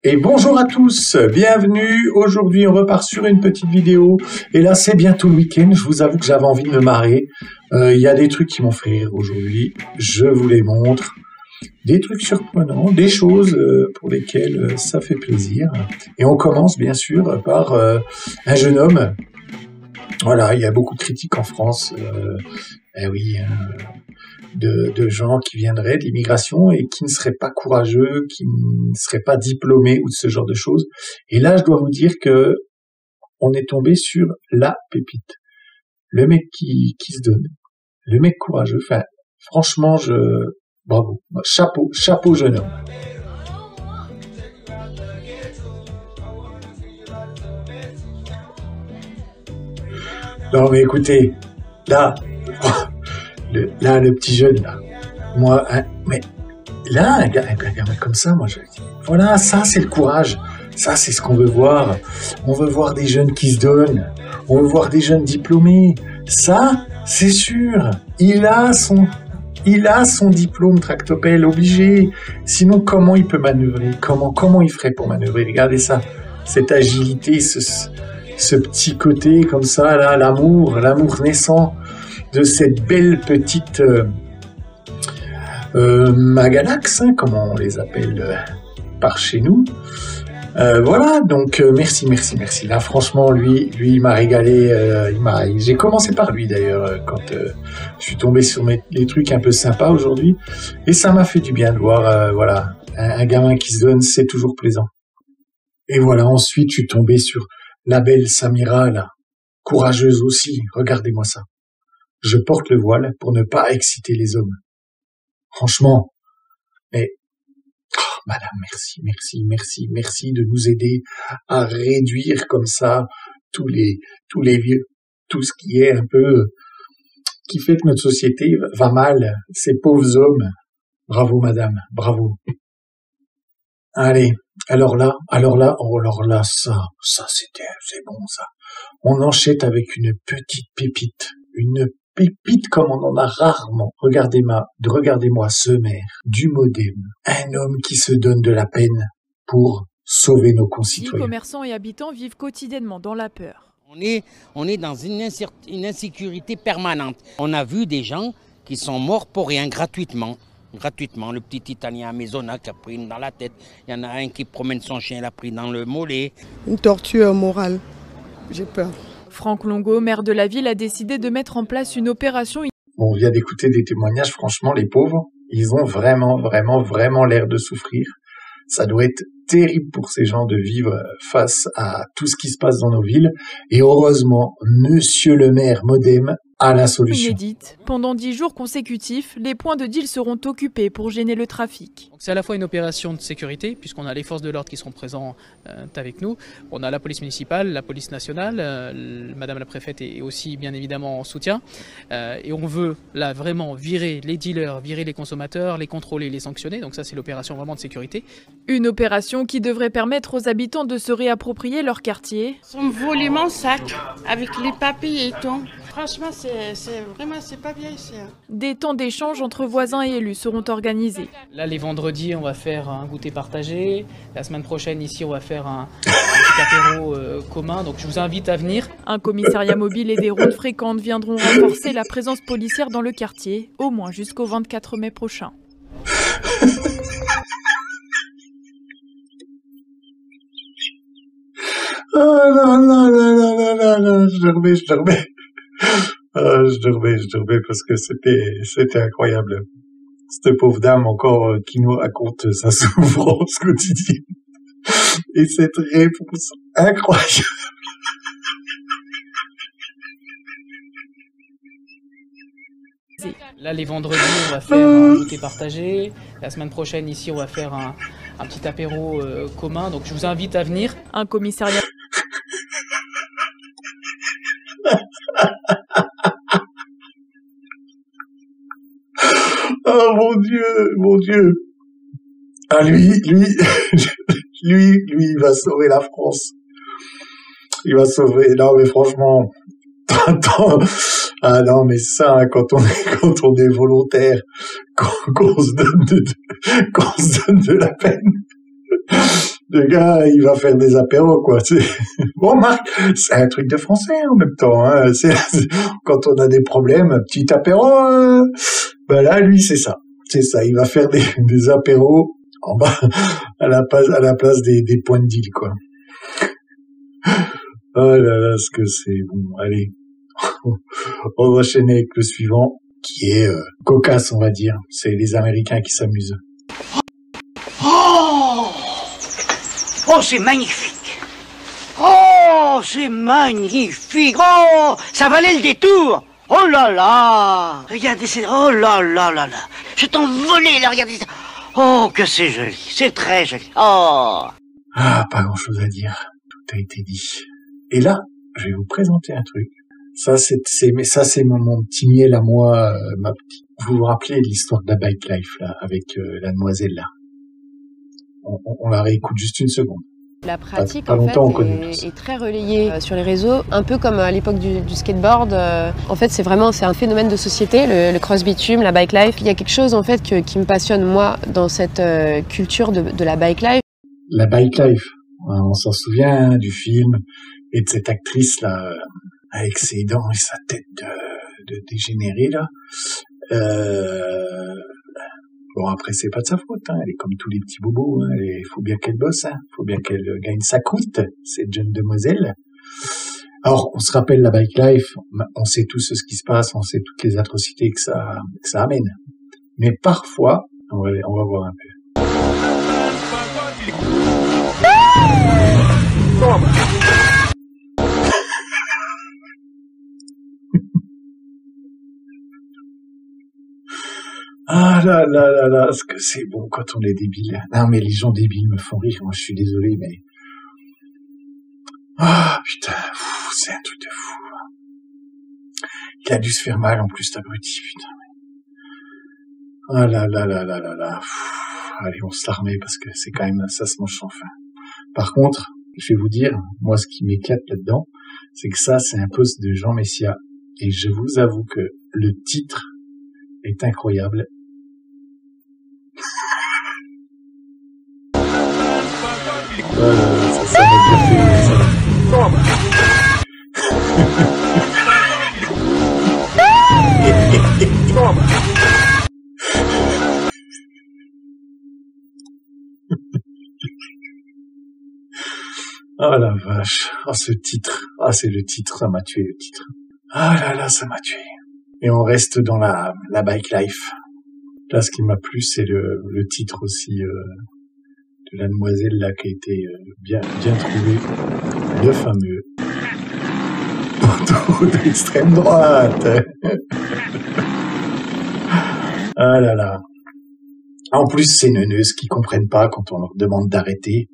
Et bonjour à tous, bienvenue. Aujourd'hui, on repart sur une petite vidéo. Et là, c'est bientôt le week-end. Je vous avoue que j'avais envie de me marrer. Il y a des trucs qui m'ont fait rire aujourd'hui. Je vous les montre. Des trucs surprenants, des choses pour lesquelles ça fait plaisir. Et on commence bien sûr par un jeune homme. Voilà, il y a beaucoup de critiques en France. De gens qui viendraient de l'immigration et qui ne seraient pas courageux, qui ne seraient pas diplômés ou ce genre de choses. Et là, je dois vous dire que on est tombé sur la pépite. Le mec qui se donne. Le mec courageux. Enfin, franchement, bravo. Chapeau jeune homme. Non, mais écoutez, là, le petit jeune, là, moi, mais là, un gars comme ça, moi, je dis, voilà, ça, c'est le courage. Ça, c'est ce qu'on veut voir. On veut voir des jeunes qui se donnent. On veut voir des jeunes diplômés. Ça, c'est sûr. Il a son diplôme tractopelle obligé. Sinon, comment il peut manœuvrer? Comment il ferait pour manœuvrer? Regardez ça. Cette agilité, ce petit côté comme ça, là, l'amour naissant de cette belle petite Magalax, hein, comme on les appelle par chez nous. Voilà, donc merci. Là, franchement, lui, il m'a régalé. J'ai commencé par lui d'ailleurs quand je suis tombé sur les trucs un peu sympas aujourd'hui, et ça m'a fait du bien de voir, voilà, un gamin qui se donne, c'est toujours plaisant. Et voilà, ensuite, je suis tombé sur la belle Samira, là, courageuse aussi. Regardez-moi ça. Je porte le voile pour ne pas exciter les hommes. Franchement, madame, merci de nous aider à réduire comme ça tous les vieux, tout ce qui est un peu, qui fait que notre société va mal, ces pauvres hommes. Bravo madame, bravo. Allez, alors là, ça c'est bon ça. On enchaîne avec une petite pépite, comme on en a rarement. Regardez-moi ce maire du Modem, un homme qui se donne de la peine pour sauver nos concitoyens. Les commerçants et habitants vivent quotidiennement dans la peur. On est dans une insécurité permanente. On a vu des gens qui sont morts pour rien gratuitement. Le petit Italien à Maisonna qui a pris une dans la tête. Il y en a un qui promène son chien, il a pris dans le mollet. Une torture morale. J'ai peur. Franck Longo, maire de la ville, a décidé de mettre en place une opération. On vient d'écouter des témoignages, franchement, les pauvres, ils ont vraiment l'air de souffrir. Ça doit être terrible pour ces gens de vivre face à tout ce qui se passe dans nos villes. Et heureusement, monsieur le maire Modem a la solution. Inédite. Pendant 10 jours consécutifs, les points de deal seront occupés pour gêner le trafic. C'est à la fois une opération de sécurité, puisqu'on a les forces de l'ordre qui seront présents avec nous. On a la police municipale, la police nationale, madame la préfète est aussi bien évidemment en soutien. Et on veut là vraiment virer les dealers, virer les consommateurs, les contrôler, les sanctionner. Donc ça, c'est l'opération vraiment de sécurité. Une opération qui devrait permettre aux habitants de se réapproprier leur quartier. Ils ont volé mon sac avec les papiers et tout. Franchement, c'est pas bien ici. Des temps d'échange entre voisins et élus seront organisés. Là, les vendredis, on va faire un goûter partagé. La semaine prochaine, ici, on va faire un petit apéro commun. Donc, je vous invite à venir. Un commissariat mobile et des rondes fréquentes viendront renforcer la présence policière dans le quartier, au moins jusqu'au 24 mai prochain. Oh non, je dormais. Je dormais parce que c'était incroyable. Cette pauvre dame encore qui nous raconte sa souffrance quotidienne. Et cette réponse incroyable. Là, les vendredis, on va faire un goûter partagé. La semaine prochaine, ici, on va faire un petit apéro commun. Donc, je vous invite à venir. Un commissariat... Oh mon Dieu. Ah lui, il va sauver la France. Il va sauver. Non mais franchement, attends. Ah non mais ça, hein, quand on est volontaire, qu'on se donne de la peine. Le gars, il va faire des apéros, quoi. Bon, Marc, c'est un truc de français en même temps. Hein. Quand on a des problèmes, un petit apéro, ben là, lui, c'est ça. C'est ça, il va faire des apéros en bas, à la place des points de deal, quoi. Oh là là, ce que c'est. Bon, allez. On va enchaîner avec le suivant, qui est cocasse, on va dire. C'est les Américains qui s'amusent. Oh, oh, c'est magnifique. Oh, c'est magnifique. Oh, ça valait le détour. Oh là là. Regardez, oh là là là là. Je t'envolais là, regardez ça. Oh, que c'est joli. C'est très joli. Oh. Ah, pas grand chose à dire. Tout a été dit. Et là, je vais vous présenter un truc. Ça, c'est mon petit miel à moi, Vous vous rappelez de l'histoire de la bike life, là, avec la demoiselle, là? On la réécoute juste une seconde. La pratique, pas longtemps, en fait, est très relayée sur les réseaux, un peu comme à l'époque du skateboard. En fait, c'est un phénomène de société, le cross bitume, la bike life. Il y a quelque chose, en fait, qui me passionne, moi, dans cette culture de la bike life. La bike life, on s'en souvient, du film, et de cette actrice, là, avec ses dents et sa tête de dégénérée, là. Bon, après, c'est pas de sa faute, hein. Elle est comme tous les petits bobos, hein. Il faut bien qu'elle bosse, hein. Faut bien qu'elle gagne sa croûte, cette jeune demoiselle. Alors, on se rappelle la bike life, on sait tous ce qui se passe, on sait toutes les atrocités que ça amène. Mais parfois, on va voir un peu. Ah là là là là, ce que c'est bon quand on est débile. Non mais les gens débiles me font rire, moi je suis désolé mais... Ah putain, c'est un truc de fou. Il a dû se faire mal en plus, cet abruti, putain. Ah là là là là là là. Allez, on se la remet parce que c'est quand même, ça se mange sans fin. Par contre, je vais vous dire, moi ce qui m'éclate là-dedans, c'est que ça c'est un post de Jean Messia. Et je vous avoue que le titre est incroyable. Ça m'a bien fait, ça. Oh la vache, oh ce titre, ah c'est le titre, ça m'a tué le titre. Ah là là, ça m'a tué. Et on reste dans la bike life. Là, ce qui m'a plu, c'est le titre aussi de la demoiselle là qui a été bien trouvé, le fameux poteau d'extrême droite. Ah là là. En plus, ces neuneuses qui comprennent pas quand on leur demande d'arrêter.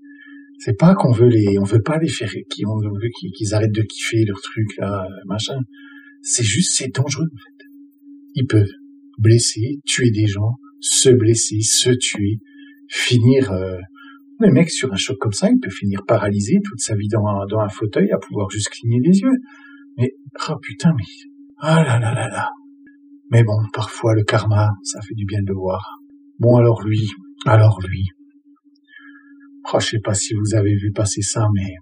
C'est pas on veut pas les faire, qu'ils arrêtent de kiffer leur truc là, machin. C'est juste, c'est dangereux en fait. Ils peuvent blesser, tuer des gens, se blesser, se tuer, finir. Le mec sur un choc comme ça, il peut finir paralysé toute sa vie dans un fauteuil à pouvoir juste cligner des yeux. Mais oh putain, mais ah là là là là. Mais bon, parfois le karma, ça fait du bien de le voir. Bon alors lui. Oh, je sais pas si vous avez vu passer ça, mais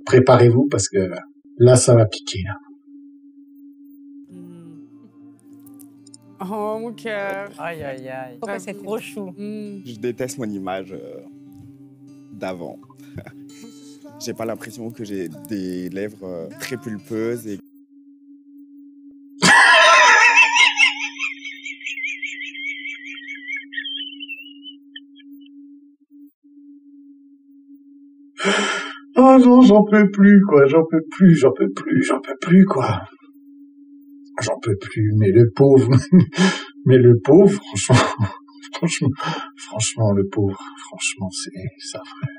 préparez-vous parce que là, ça va piquer. Là. Oh mon cœur. Aïe aïe aïe. Pourquoi c'est trop chou? Je déteste mon image d'avant. J'ai pas l'impression que j'ai des lèvres très pulpeuses et oh non, j'en peux plus, quoi, j'en peux plus, quoi. J'en peux plus, mais le pauvre, franchement, le pauvre, franchement, c'est affreux.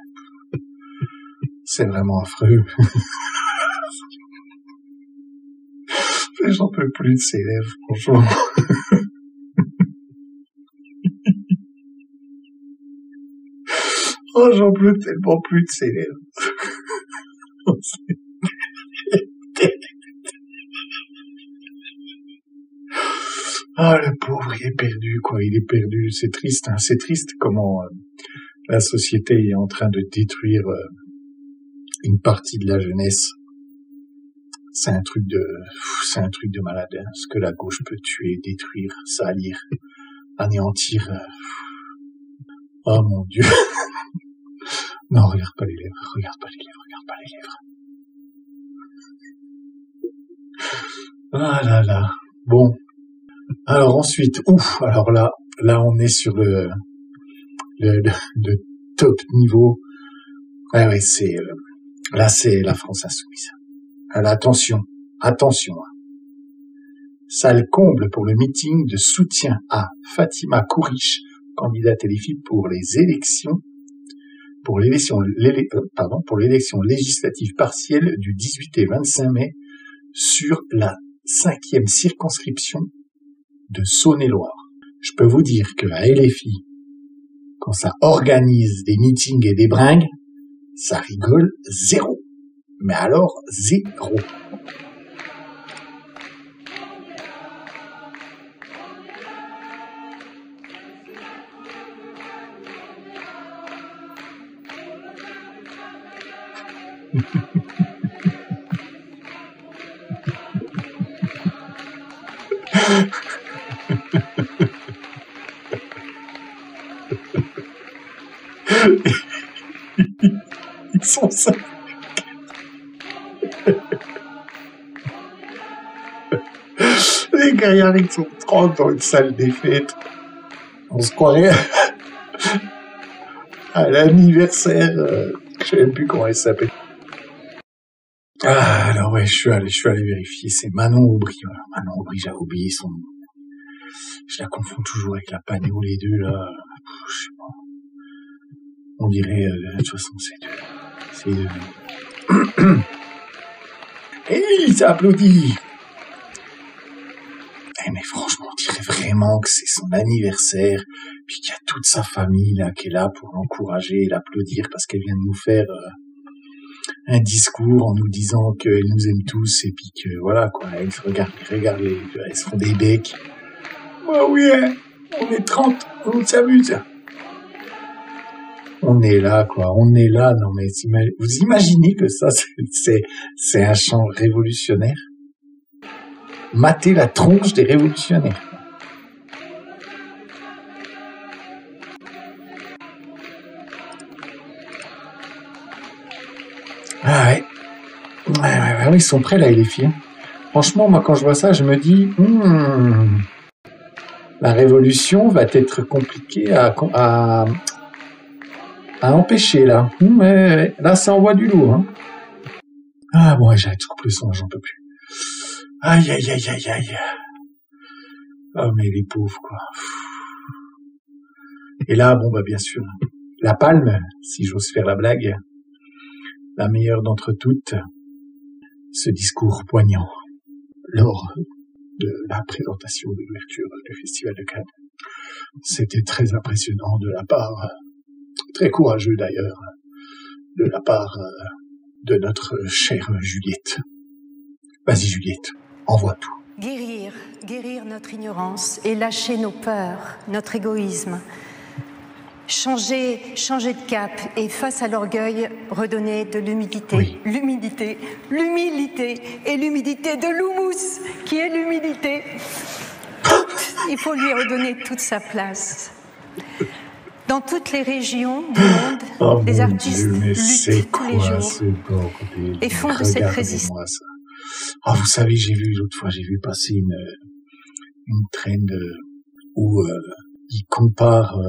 C'est vraiment affreux. J'en peux plus de ses lèvres, franchement. Oh, j'en peux tellement plus de ses lèvres. Ah, le pauvre, il est perdu, quoi, il est perdu. C'est triste, hein, c'est triste comment la société est en train de détruire une partie de la jeunesse. C'est un truc de malade, hein. Ce que la gauche peut tuer, détruire, salir, anéantir. Oh mon Dieu. Non, regarde pas les lèvres, regarde pas les lèvres. Ah là là. Bon. Alors ensuite, alors là on est sur le top niveau. Ouais, c'est là c'est la France insoumise. Alors, attention. Ça le comble pour le meeting de soutien à Fatima Kourish, candidate LFI pour l'élection législative partielle du 18 et 25 mai sur la 5e circonscription de Saône-et-Loire. Je peux vous dire que à LFI, quand ça organise des meetings et des bringues, ça rigole zéro. Mais alors, zéro. Ils sont ça. Les gaillards, ils sont 30 dans une salle des fêtes. On se croirait à l'anniversaire, je sais même plus comment elle s'appelle. Ah, alors ouais, je suis allé vérifier. C'est Manon Aubry. Voilà. Manon Aubry, j'avais oublié son nom. Je la confonds toujours avec la Panéo, les deux, là. Je sais pas. On dirait, de toute façon, c'est deux. Et ça applaudit. Mais franchement, on dirait vraiment que c'est son anniversaire, puis qu'il y a toute sa famille là qui est là pour l'encourager et l'applaudir parce qu'elle vient de nous faire un discours en nous disant qu'elle nous aime tous et puis que voilà quoi, elle se regarde, elles se font des becs. Oh oui, hein, on est 30, on s'amuse. On est là quoi, non mais vous imaginez que ça c'est un chant révolutionnaire? Mater la tronche des révolutionnaires. Ah ouais. Ouais, ils sont prêts là, les filles. Franchement, moi, quand je vois ça, je me dis, la révolution va être compliquée à empêcher, là. Ouais. Là, ça envoie du lourd, hein. Ah bon, j'arrête de couper le son, j'en peux plus. Aïe. Oh, mais les pauvres, quoi. Et là, bon, bien sûr, la palme, si j'ose faire la blague, la meilleure d'entre toutes, ce discours poignant lors de la présentation de l'ouverture du Festival de Cannes. C'était très impressionnant de la part, très courageux d'ailleurs, de la part de notre chère Juliette. Vas-y Juliette, envoie tout. Guérir notre ignorance et lâcher nos peurs, notre égoïsme. Changer de cap et face à l'orgueil, redonner de l'humilité. Oui. L'humilité et l'humilité de l'houmous, qui est l'humilité. Il faut lui redonner toute sa place. Dans toutes les régions du monde, les artistes luttent tous les jours et font de cette résistance. Ah, vous savez, l'autre fois, j'ai vu passer une trend où ils comparent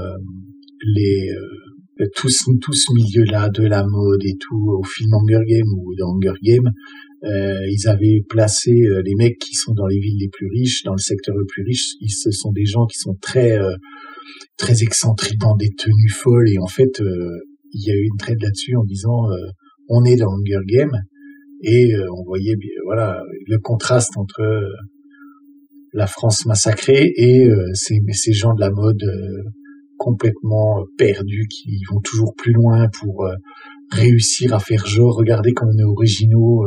tout ce milieu-là de la mode et tout au film Hunger Games ou dans Hunger Games. Ils avaient placé les mecs qui sont dans les villes les plus riches, dans le secteur le plus riche, ce sont des gens qui sont très excentriques dans des tenues folles et en fait il y a eu une trend là-dessus en disant on est dans Hunger Games et on voyait voilà le contraste entre la France massacrée et ces gens de la mode complètement perdus qui vont toujours plus loin pour réussir à faire genre regardez comme on est originaux.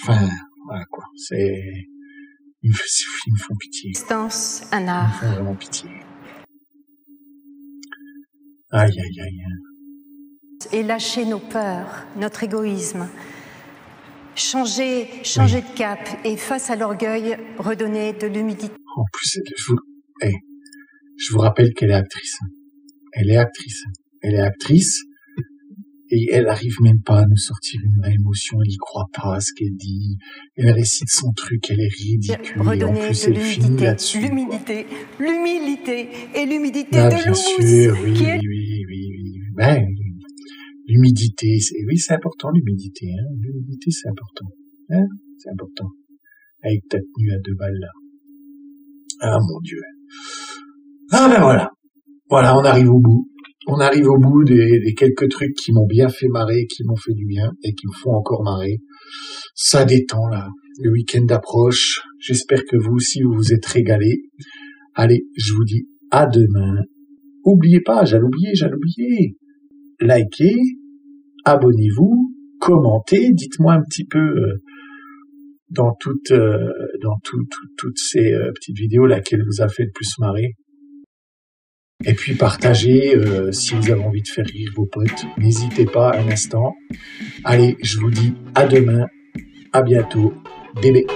Enfin voilà quoi, ils me font pitié. Un art. Ils me font vraiment pitié. Aïe, aïe, aïe. Et lâcher nos peurs, notre égoïsme. Changer de cap et face à l'orgueil, redonner de l'humilité. En plus, je vous rappelle qu'elle est actrice. Elle est actrice. Elle est actrice. Et elle arrive même pas à nous sortir une vraie émotion, elle y croit pas à ce qu'elle dit, elle récite son truc, elle est ridicule, et en plus elle finit là-dessus. L'humilité et l'humidité Ah, de bien l'humus. sûr, oui. Ben, l'humidité, c'est important l'humidité, hein. L'humidité c'est important, hein, c'est important. Avec ta tenue à 2 balles là. Ah mon Dieu. Ah ben voilà, on arrive au bout. On arrive au bout des quelques trucs qui m'ont bien fait marrer, qui m'ont fait du bien et qui me font encore marrer. Ça détend là. Le week-end approche. J'espère que vous aussi vous vous êtes régalés. Allez, je vous dis à demain. Oubliez pas, j'allais oublier. Likez, abonnez-vous, commentez, dites-moi un petit peu dans toutes ces petites vidéos laquelle vous a fait le plus marrer. Et puis partagez si vous avez envie de faire rire vos potes. N'hésitez pas un instant. Allez, je vous dis à demain, à bientôt, bébé.